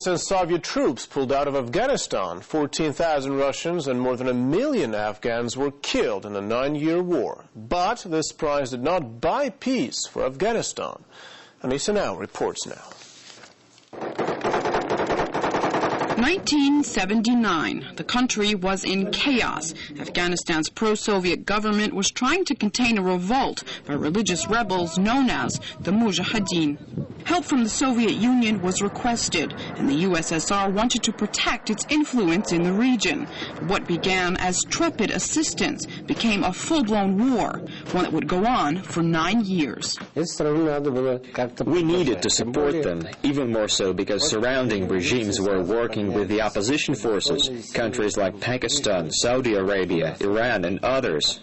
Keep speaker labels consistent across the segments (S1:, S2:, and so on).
S1: Since Soviet troops pulled out of Afghanistan, 14,000 Russians and more than 1 million Afghans were killed in a 9-year war. But this prize did not buy peace for Afghanistan. Anissa Now reports now.
S2: 1979. The country was in chaos. Afghanistan's pro-Soviet government was trying to contain a revolt by religious rebels known as the Mujaheddin. Help from the Soviet Union was requested, and the USSR wanted to protect its influence in the region. What began as trepid assistance became a full-blown war, one that would go on for 9 years.
S3: We needed to support them, even more so because surrounding regimes were working with the opposition forces, countries like Pakistan, Saudi Arabia, Iran, and others.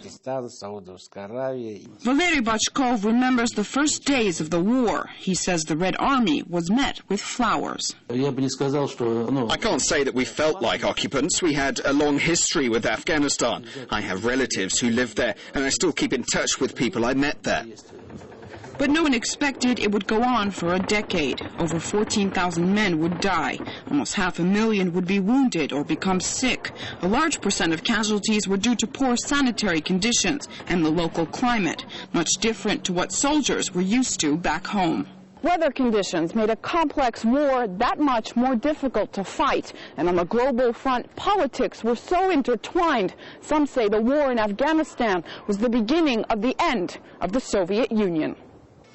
S2: Valery Bochkov remembers the first days of the war. He says the Red Army was met with flowers.
S4: I can't say that we felt like occupants. We had a long history with Afghanistan. I have relatives who live there, and I still keep in touch with people I met there.
S2: But no one expected it would go on for a decade. Over 14,000 men would die. Almost 500,000 would be wounded or become sick. A large percent of casualties were due to poor sanitary conditions and the local climate, much different to what soldiers were used to back home.
S5: Weather conditions made a complex war that much more difficult to fight. And on the global front, politics were so intertwined. Some say the war in Afghanistan was the beginning of the end of the Soviet Union.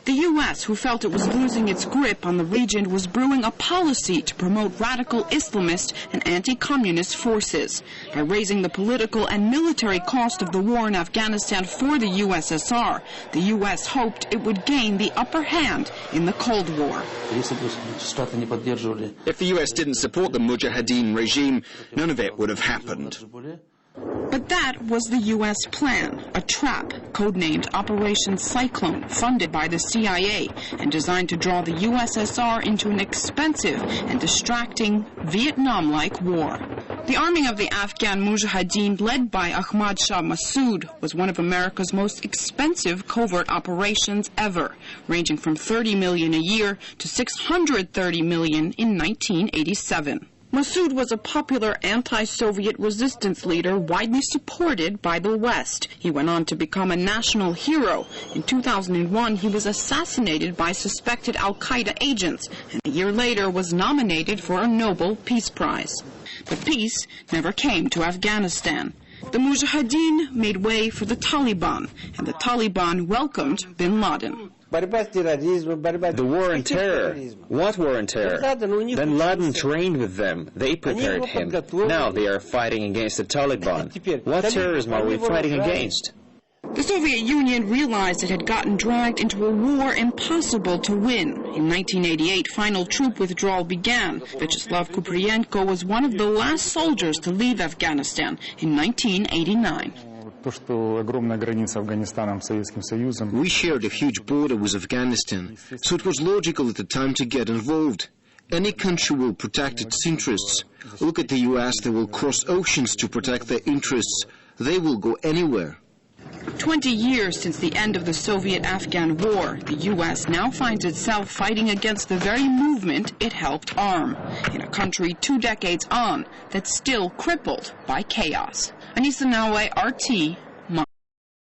S2: The U.S., who felt it was losing its grip on the region, was brewing a policy to promote radical Islamist and anti-communist forces. By raising the political and military cost of the war in Afghanistan for the USSR, the U.S. hoped it would gain the upper hand in the Cold War.
S4: If the U.S. didn't support the Mujaheddin regime, none of it would have happened.
S2: But that was the U.S. plan, a trap codenamed Operation Cyclone, funded by the CIA and designed to draw the USSR into an expensive and distracting Vietnam-like war. The arming of the Afghan Mujaheddin, led by Ahmad Shah Massoud, was one of America's most expensive covert operations ever, ranging from $30 million a year to $630 million in 1987. Massoud was a popular anti-Soviet resistance leader widely supported by the West. He went on to become a national hero. In 2001, he was assassinated by suspected al-Qaeda agents, and a year later was nominated for a Nobel Peace Prize. But peace never came to Afghanistan. The Mujaheddin made way for the Taliban, and the Taliban welcomed bin Laden.
S3: The war on terror. What war on terror? Bin Laden trained with them. They prepared him. Now they are fighting against the Taliban. What terrorism are we fighting against?
S2: The Soviet Union realized it had gotten dragged into a war impossible to win. In 1988, final troop withdrawal began. Vyacheslav Kuprienko was one of the last soldiers to leave Afghanistan in 1989.
S6: We shared a huge border with Afghanistan, so it was logical at the time to get involved. Any country will protect its interests. Look at the US, they will cross oceans to protect their interests. They will go anywhere.
S2: 20 years since the end of the Soviet-Afghan War, the U.S. now finds itself fighting against the very movement it helped arm, in a country 2 decades on that's still crippled by chaos. Anissa Now, RT,